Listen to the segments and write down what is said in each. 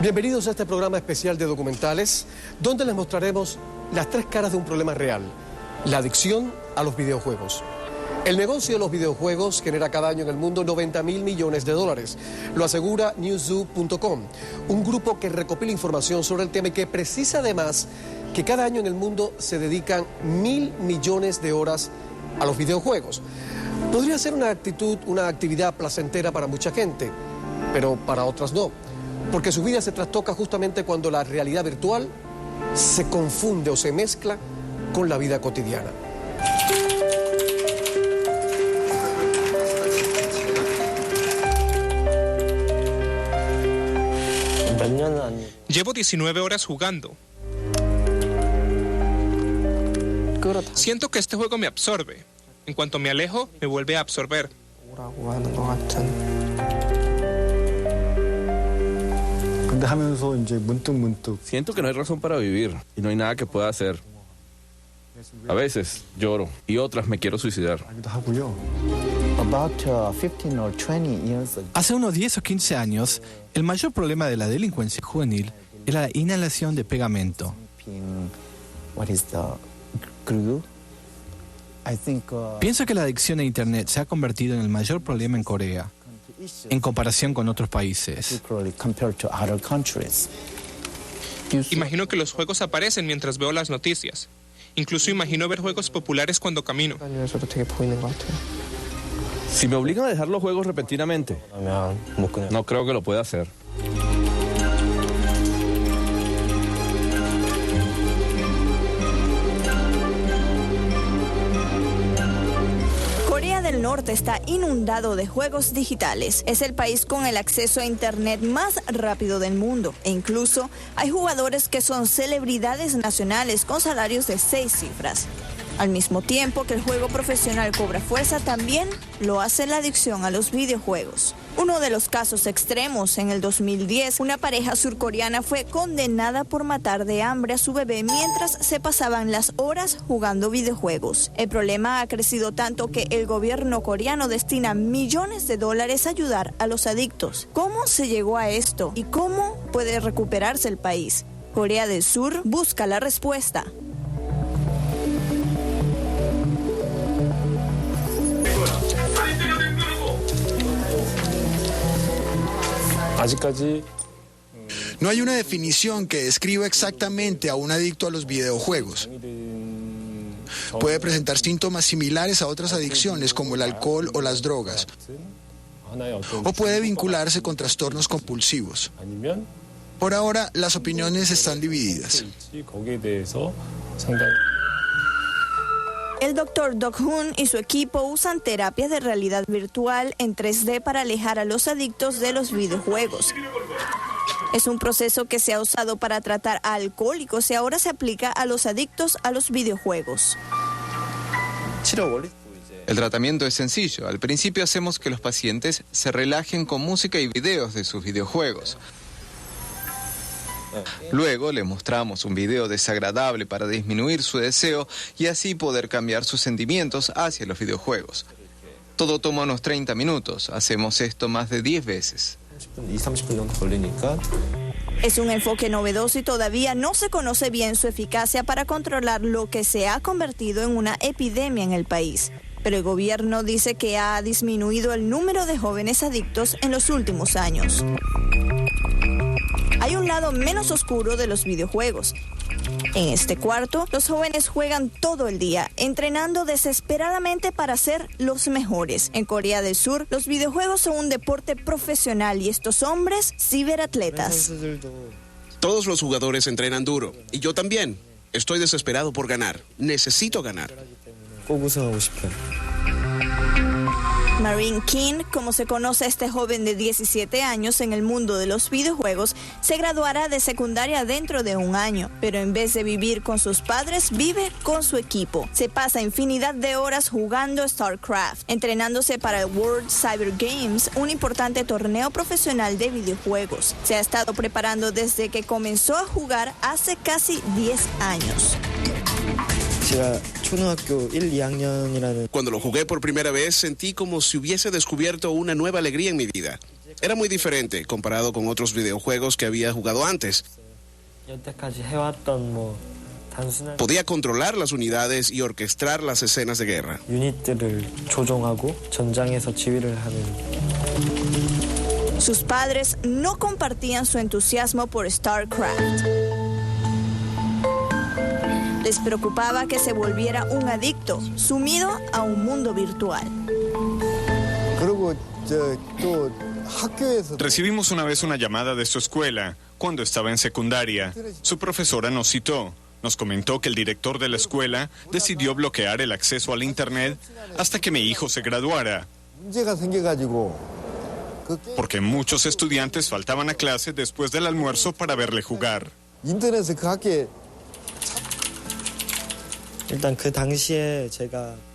Bienvenidos a este programa especial de documentales, donde les mostraremos las tres caras de un problema real: la adicción a los videojuegos. El negocio de los videojuegos genera cada año en el mundo 90.000 millones de dólares. Lo asegura Newzoo.com, un grupo que recopila información sobre el tema y que precisa además que cada año en el mundo se dedican 1.000 millones de horas a los videojuegos. Podría ser una actividad placentera para mucha gente, pero para otras no, porque su vida se trastoca justamente cuando la realidad virtual se confunde o se mezcla con la vida cotidiana. Llevo 19 horas jugando. Siento que este juego me absorbe. En cuanto me alejo, me vuelve a absorber. Siento que no hay razón para vivir y no hay nada que pueda hacer. A veces lloro y otras me quiero suicidar. Hace unos 10 o 15 años, el mayor problema de la delincuencia juvenil era la inhalación de pegamento. Pienso que la adicción a Internet se ha convertido en el mayor problema en Corea, en comparación con otros países. Imagino que los juegos aparecen mientras veo las noticias. Incluso imagino ver juegos populares cuando camino. Si me obligan a dejar los juegos repentinamente, no creo que lo pueda hacer. Corea del Norte está inundado de juegos digitales. Es el país con el acceso a Internet más rápido del mundo. E incluso hay jugadores que son celebridades nacionales con salarios de 6 cifras. Al mismo tiempo que el juego profesional cobra fuerza, también lo hace la adicción a los videojuegos. Uno de los casos extremos: en el 2010, una pareja surcoreana fue condenada por matar de hambre a su bebé mientras se pasaban las horas jugando videojuegos. El problema ha crecido tanto que el gobierno coreano destina millones de dólares a ayudar a los adictos. ¿Cómo se llegó a esto? ¿Y cómo puede recuperarse el país? Corea del Sur busca la respuesta. No hay una definición que describa exactamente a un adicto a los videojuegos. Puede presentar síntomas similares a otras adicciones como el alcohol o las drogas, o puede vincularse con trastornos compulsivos. Por ahora, las opiniones están divididas. El Dr. Dok-hoon y su equipo usan terapias de realidad virtual en 3D para alejar a los adictos de los videojuegos. Es un proceso que se ha usado para tratar a alcohólicos y ahora se aplica a los adictos a los videojuegos. El tratamiento es sencillo. Al principio hacemos que los pacientes se relajen con música y videos de sus videojuegos. Luego le mostramos un video desagradable para disminuir su deseo y así poder cambiar sus sentimientos hacia los videojuegos. Todo toma unos 30 minutos. Hacemos esto más de 10 veces. Es un enfoque novedoso y todavía no se conoce bien su eficacia para controlar lo que se ha convertido en una epidemia en el país. Pero el gobierno dice que ha disminuido el número de jóvenes adictos en los últimos años. Hay un lado menos oscuro de los videojuegos. En este cuarto, los jóvenes juegan todo el día, entrenando desesperadamente para ser los mejores. En Corea del Sur, los videojuegos son un deporte profesional y estos hombres, ciberatletas. Todos los jugadores entrenan duro, y yo también. Estoy desesperado por ganar. Necesito ganar. Marine King, como se conoce a este joven de 17 años en el mundo de los videojuegos, se graduará de secundaria dentro de un año, pero en vez de vivir con sus padres, vive con su equipo. Se pasa infinidad de horas jugando StarCraft, entrenándose para el World Cyber Games, un importante torneo profesional de videojuegos. Se ha estado preparando desde que comenzó a jugar hace casi 10 años. Cuando lo jugué por primera vez sentí como si hubiese descubierto una nueva alegría en mi vida. Era muy diferente comparado con otros videojuegos que había jugado antes. Podía controlar las unidades y orquestar las escenas de guerra. Sus padres no compartían su entusiasmo por StarCraft. Les preocupaba que se volviera un adicto, sumido a un mundo virtual. Recibimos una vez una llamada de su escuela cuando estaba en secundaria. Su profesora nos citó. Nos comentó que el director de la escuela decidió bloquear el acceso al Internet hasta que mi hijo se graduara, porque muchos estudiantes faltaban a clase después del almuerzo para verle jugar.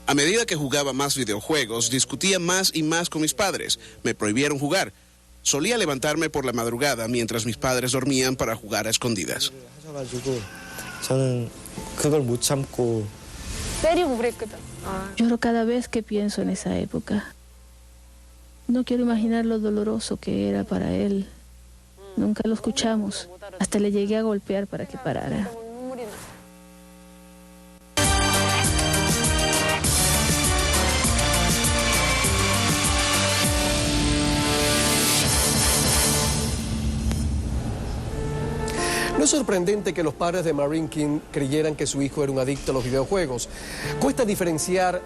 A medida que jugaba más videojuegos, discutía más y más con mis padres. Me prohibieron jugar. Solía levantarme por la madrugada mientras mis padres dormían para jugar a escondidas. Lloro cada vez que pienso en esa época. No quiero imaginar lo doloroso que era para él. Nunca lo escuchamos. Hasta le llegué a golpear para que parara. No es sorprendente que los padres de Marine King creyeran que su hijo era un adicto a los videojuegos. Cuesta diferenciar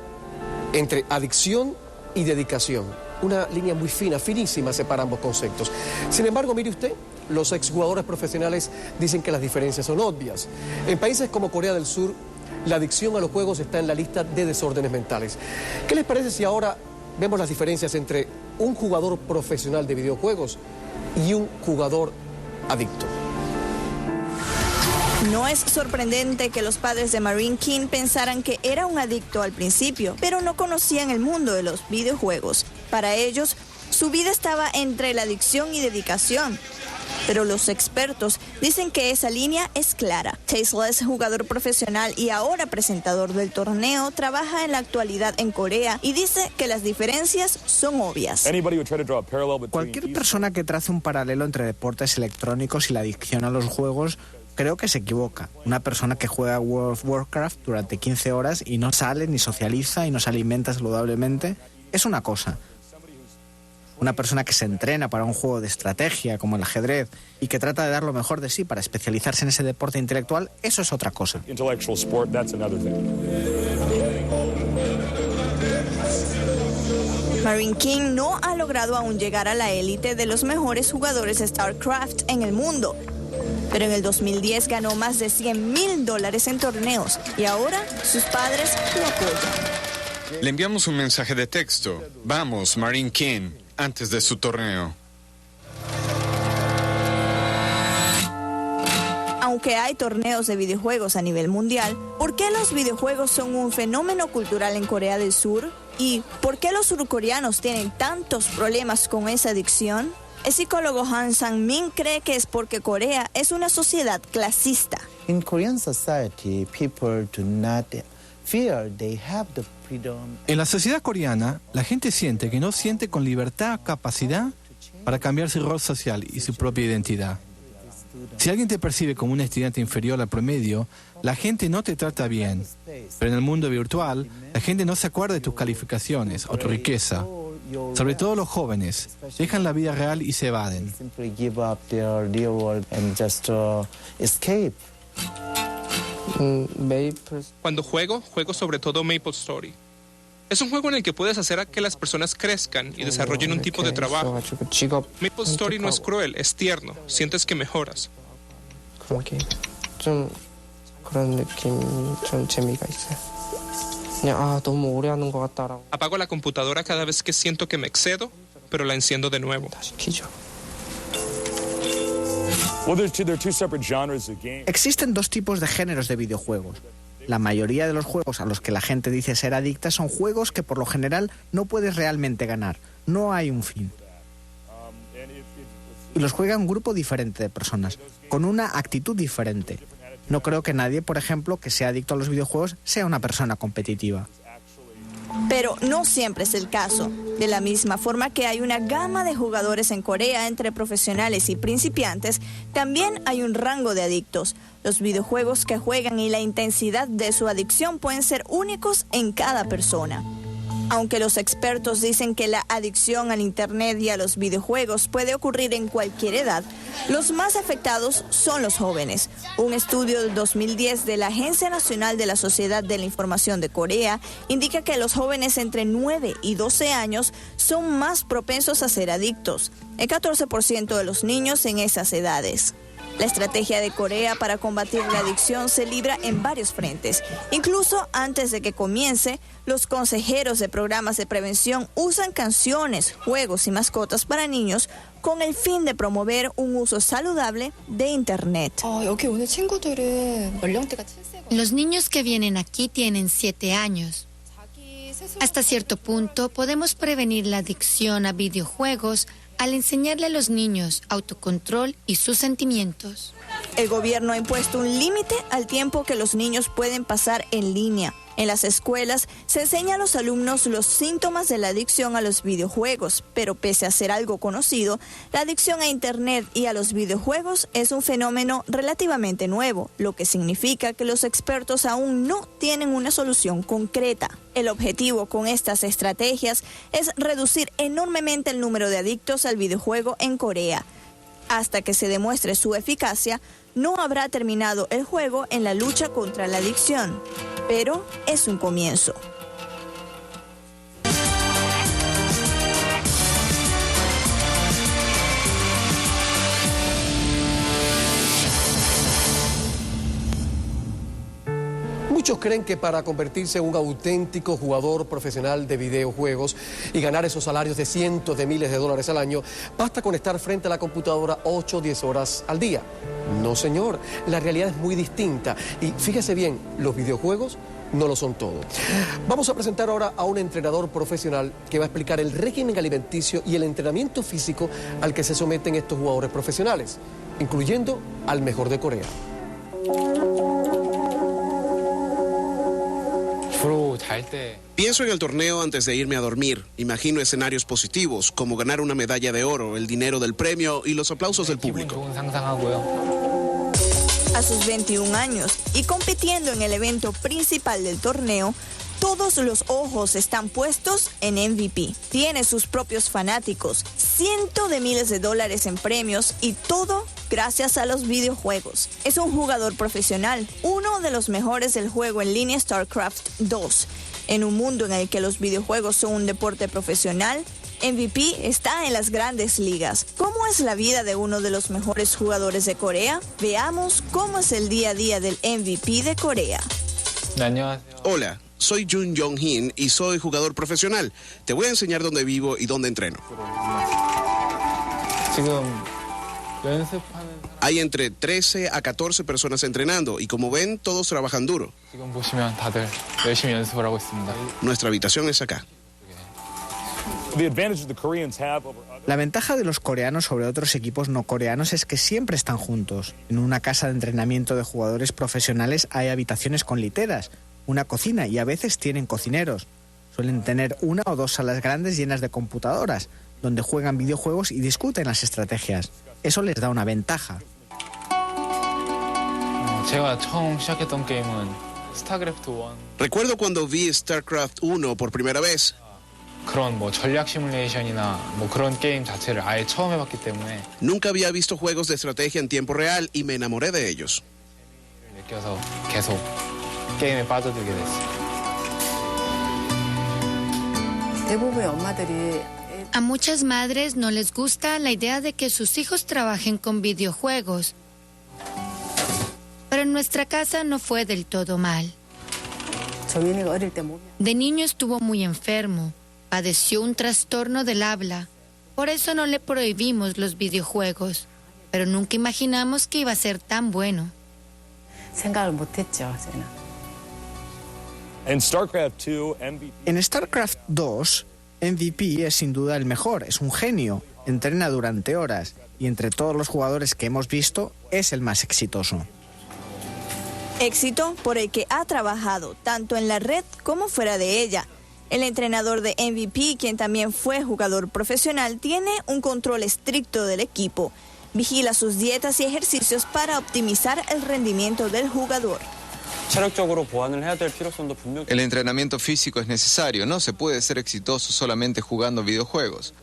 entre adicción y dedicación. Una línea muy fina, finísima, separa ambos conceptos. Sin embargo, mire usted, los exjugadores profesionales dicen que las diferencias son obvias. En países como Corea del Sur, la adicción a los juegos está en la lista de desórdenes mentales. ¿Qué les parece si ahora vemos las diferencias entre un jugador profesional de videojuegos y un jugador adicto? No es sorprendente que los padres de Marine King pensaran que era un adicto al principio, pero no conocían el mundo de los videojuegos. Para ellos, su vida estaba entre la adicción y dedicación. Pero los expertos dicen que esa línea es clara. Tesla es jugador profesional y ahora presentador del torneo, trabaja en la actualidad en Corea y dice que las diferencias son obvias. Cualquier persona que trace un paralelo entre deportes electrónicos y la adicción a los juegos creo que se equivoca. Una persona que juega World of Warcraft durante 15 horas y no sale, ni socializa y no se alimenta saludablemente, es una cosa. Una persona que se entrena para un juego de estrategia como el ajedrez y que trata de dar lo mejor de sí para especializarse en ese deporte intelectual, eso es otra cosa. Marine King no ha logrado aún llegar a la élite de los mejores jugadores de StarCraft en el mundo. Pero en el 2010 ganó más de $100,000 en torneos y ahora sus padres lo apoyan. Le enviamos un mensaje de texto. Vamos, Marine King, antes de su torneo. Aunque hay torneos de videojuegos a nivel mundial, ¿por qué los videojuegos son un fenómeno cultural en Corea del Sur? ¿Y por qué los surcoreanos tienen tantos problemas con esa adicción? El psicólogo Han Sang-min cree que es porque Corea es una sociedad clasista. In Korean society, people do not feel they have the freedom. En la sociedad coreana, la gente siente que no siente con libertad capacidad para cambiar su rol social y su propia identidad. Si alguien te percibe como un estudiante inferior al promedio, la gente no te trata bien. Pero en el mundo virtual, la gente no se acuerda de tus calificaciones o tu riqueza. Sobre todo los jóvenes, dejan la vida real y se evaden. Cuando juego sobre todo Maple Story. Es un juego en el que puedes hacer que las personas crezcan y desarrollen un tipo de trabajo. Maple Story no es cruel, es tierno. Sientes que mejoras. Apago la computadora cada vez que siento que me excedo, pero la enciendo de nuevo. Existen dos tipos de géneros de videojuegos. La mayoría de los juegos a los que la gente dice ser adicta son juegos que por lo general no puedes realmente ganar. No hay un fin. Y los juega un grupo diferente de personas, con una actitud diferente. No creo que nadie, por ejemplo, que sea adicto a los videojuegos sea una persona competitiva. Pero no siempre es el caso. De la misma forma que hay una gama de jugadores en Corea entre profesionales y principiantes, también hay un rango de adictos. Los videojuegos que juegan y la intensidad de su adicción pueden ser únicos en cada persona. Aunque los expertos dicen que la adicción al Internet y a los videojuegos puede ocurrir en cualquier edad, los más afectados son los jóvenes. Un estudio del 2010 de la Agencia Nacional de la Sociedad de la Información de Corea indica que los jóvenes entre 9 y 12 años son más propensos a ser adictos, el 14% de los niños en esas edades. La estrategia de Corea para combatir la adicción se libra en varios frentes. Incluso antes de que comience, los consejeros de programas de prevención usan canciones, juegos y mascotas para niños con el fin de promover un uso saludable de Internet. Los niños que vienen aquí tienen 7 años. Hasta cierto punto podemos prevenir la adicción a videojuegos al enseñarle a los niños autocontrol y sus sentimientos. El gobierno ha impuesto un límite al tiempo que los niños pueden pasar en línea. En las escuelas se enseña a los alumnos los síntomas de la adicción a los videojuegos, pero pese a ser algo conocido, la adicción a Internet y a los videojuegos es un fenómeno relativamente nuevo, lo que significa que los expertos aún no tienen una solución concreta. El objetivo con estas estrategias es reducir enormemente el número de adictos al videojuego en Corea. Hasta que se demuestre su eficacia, no habrá terminado el juego en la lucha contra la adicción, pero es un comienzo. Muchos creen que para convertirse en un auténtico jugador profesional de videojuegos y ganar esos salarios de cientos de miles de dólares al año, basta con estar frente a la computadora 8 o 10 horas al día. No, señor, la realidad es muy distinta. Y fíjese bien, los videojuegos no lo son todo. Vamos a presentar ahora a un entrenador profesional que va a explicar el régimen alimenticio y el entrenamiento físico al que se someten estos jugadores profesionales, incluyendo al mejor de Corea. Pienso en el torneo antes de irme a dormir. Imagino escenarios positivos, como ganar una medalla de oro, el dinero del premio y los aplausos del público. A sus 21 años y compitiendo en el evento principal del torneo, todos los ojos están puestos en MVP. Tiene sus propios fanáticos, cientos de miles de dólares en premios y todo gracias a los videojuegos. Es un jugador profesional, uno de los mejores del juego en línea StarCraft 2. En un mundo en el que los videojuegos son un deporte profesional, MVP está en las grandes ligas. ¿Cómo es la vida de uno de los mejores jugadores de Corea? Veamos cómo es el día a día del MVP de Corea. Hola, soy Jun Yong-hin y soy jugador profesional. Te voy a enseñar dónde vivo y dónde entreno. Hay entre 13 a 14 personas entrenando y como ven, todos trabajan duro. Nuestra habitación es acá. La ventaja de los coreanos sobre otros equipos no coreanos es que siempre están juntos. En una casa de entrenamiento de jugadores profesionales hay habitaciones con literas, una cocina y a veces tienen cocineros. Suelen tener 1 o 2 salas grandes llenas de computadoras, donde juegan videojuegos y discuten las estrategias. Eso les da una ventaja. Recuerdo cuando vi StarCraft 1 por primera vez. Nunca había visto juegos de estrategia en tiempo real y me enamoré de ellos. A muchas madres no les gusta la idea de que sus hijos trabajen con videojuegos. Pero en nuestra casa no fue del todo mal. De niño estuvo muy enfermo, padeció un trastorno del habla. Por eso no le prohibimos los videojuegos, pero nunca imaginamos que iba a ser tan bueno. En StarCraft 2, MVP es sin duda el mejor, es un genio, entrena durante horas y entre todos los jugadores que hemos visto es el más exitoso. Éxito por el que ha trabajado tanto en la red como fuera de ella. El entrenador de MVP, quien también fue jugador profesional, tiene un control estricto del equipo. Vigila sus dietas y ejercicios para optimizar el rendimiento del jugador. El entrenamiento físico es necesario, no se puede ser exitoso solamente jugando videojuegos.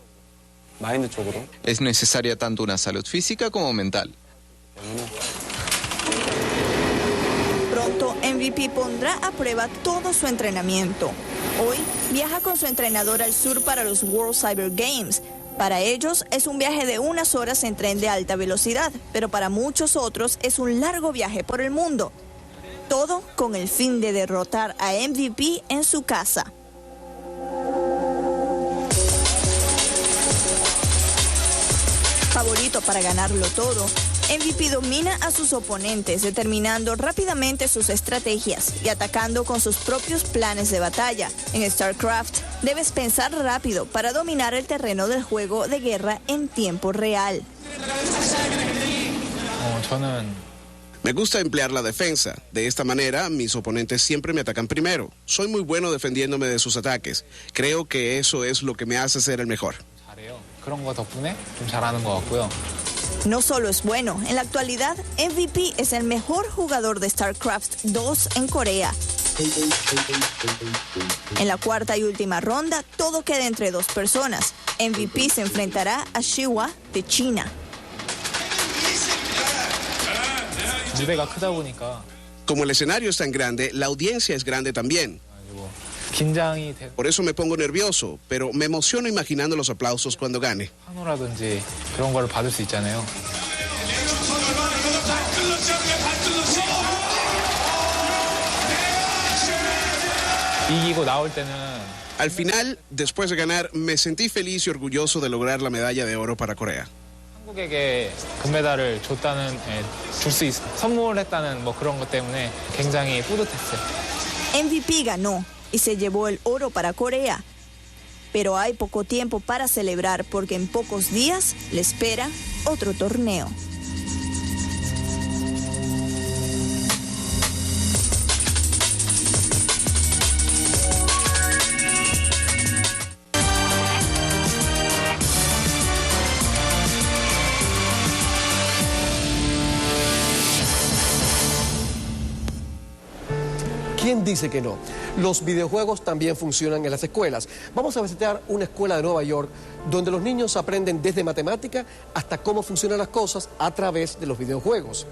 Es necesaria tanto una salud física como mental. Pronto, MVP pondrá a prueba todo su entrenamiento. Hoy viaja con su entrenador al sur para los World Cyber Games. Para ellos es un viaje de unas horas en tren de alta velocidad, pero para muchos otros es un largo viaje por el mundo. Todo con el fin de derrotar a MVP en su casa. Favorito para ganarlo todo, MVP domina a sus oponentes, determinando rápidamente sus estrategias y atacando con sus propios planes de batalla. En StarCraft, debes pensar rápido para dominar el terreno del juego de guerra en tiempo real. Me gusta emplear la defensa. De esta manera, mis oponentes siempre me atacan primero. Soy muy bueno defendiéndome de sus ataques. Creo que eso es lo que me hace ser el mejor. No solo es bueno, en la actualidad, MVP es el mejor jugador de StarCraft 2 en Corea. En la cuarta y última ronda, todo queda entre dos personas. MVP se enfrentará a Shiwa de China. Como el escenario es tan grande, la audiencia es grande también. Por eso me pongo nervioso, pero me emociono imaginando los aplausos cuando gane. Al final, después de ganar, me sentí feliz y orgulloso de lograr la medalla de oro para Corea. MVP ganó y se llevó el oro para Corea. Pero hay poco tiempo para celebrar porque en pocos días le espera otro torneo. ¿Quién dice que no? Los videojuegos también funcionan en las escuelas. Vamos a visitar una escuela de Nueva York donde los niños aprenden desde matemática hasta cómo funcionan las cosas a través de los videojuegos.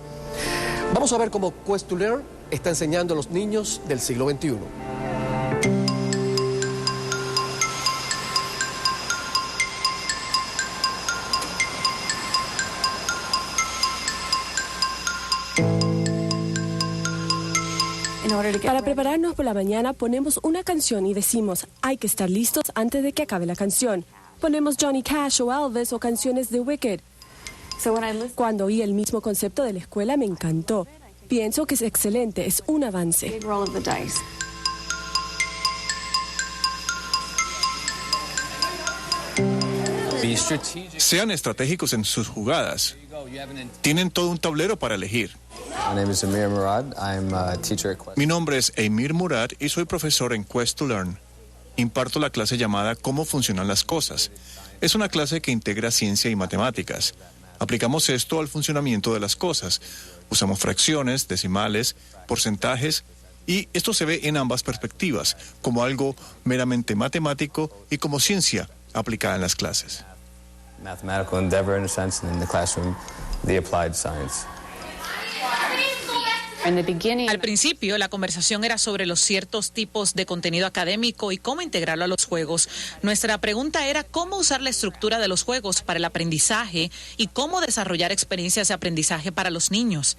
Vamos a ver cómo Quest to Learn está enseñando a los niños del siglo XXI. Para prepararnos por la mañana ponemos una canción y decimos, hay que estar listos antes de que acabe la canción. Ponemos Johnny Cash o Elvis o canciones de Wicked. Cuando oí el mismo concepto de la escuela me encantó. Pienso que es excelente, es un avance. Sean estratégicos en sus jugadas. Tienen todo un tablero para elegir. Mi nombre es Amir Murad y soy profesor en Quest to Learn. Imparto la clase llamada Cómo funcionan las cosas. Es una clase que integra ciencia y matemáticas. Aplicamos esto al funcionamiento de las cosas. Usamos fracciones, decimales, porcentajes, y esto se ve en ambas perspectivas, como algo meramente matemático y como ciencia aplicada en las clases. Mathematical endeavor in a sense, and in the classroom, the applied science. Al principio, la conversación era sobre los ciertos tipos de contenido académico y cómo integrarlo a los juegos. Nuestra pregunta era cómo usar la estructura de los juegos para el aprendizaje y cómo desarrollar experiencias de aprendizaje para los niños.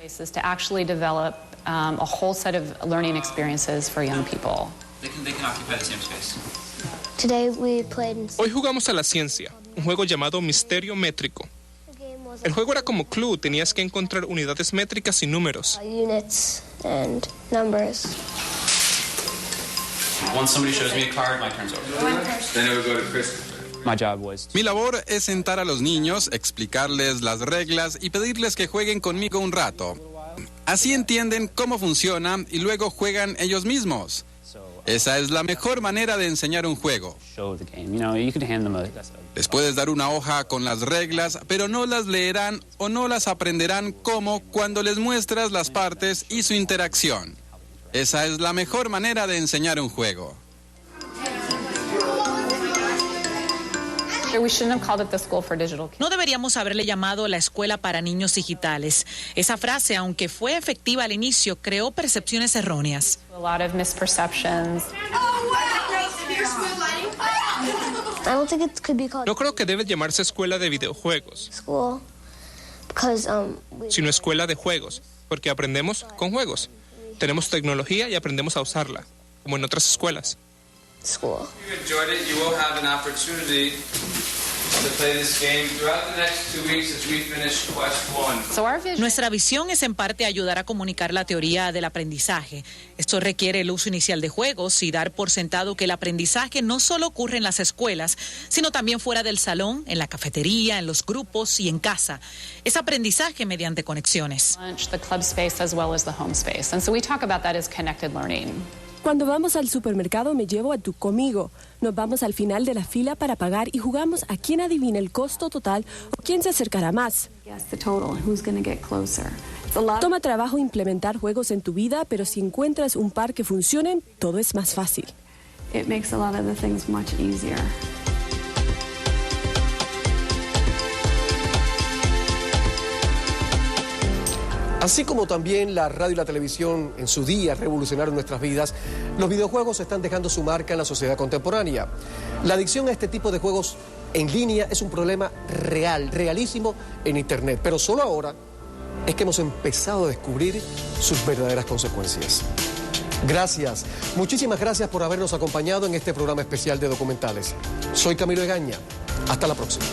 Hoy jugamos a la ciencia, un juego llamado Misterio Métrico. El juego era como Clue, tenías que encontrar unidades métricas y números. Mi labor es sentar a los niños, explicarles las reglas y pedirles que jueguen conmigo un rato. Así entienden cómo funciona y luego juegan ellos mismos. Esa es la mejor manera de enseñar un juego. Les puedes dar una hoja con las reglas, pero no las leerán o no las aprenderán como cuando les muestras las partes y su interacción. Esa es la mejor manera de enseñar un juego. No deberíamos haberle llamado la escuela para niños digitales. Esa frase, aunque fue efectiva al inicio, creó percepciones erróneas. No creo que debe llamarse escuela de videojuegos, sino escuela de juegos, porque aprendemos con juegos. Tenemos tecnología y aprendemos a usarla, como en otras escuelas. Nuestra visión es en parte ayudar a comunicar la teoría del aprendizaje. Esto requiere el uso inicial de juegos y dar por sentado que el aprendizaje no solo ocurre en las escuelas, sino también fuera del salón, en la cafetería, en los grupos y en casa. Es aprendizaje mediante conexiones. Cuando vamos al supermercado me llevo a tu conmigo. Nos vamos al final de la fila para pagar y jugamos a quién adivina el costo total o quién se acercará más. Toma trabajo implementar juegos en tu vida, pero si encuentras un par que funcionen, todo es más fácil. Así como también la radio y la televisión en su día revolucionaron nuestras vidas, los videojuegos están dejando su marca en la sociedad contemporánea. La adicción a este tipo de juegos en línea es un problema real, realísimo en Internet, pero solo ahora es que hemos empezado a descubrir sus verdaderas consecuencias. Gracias, muchísimas gracias por habernos acompañado en este programa especial de documentales. Soy Camilo Egaña, hasta la próxima.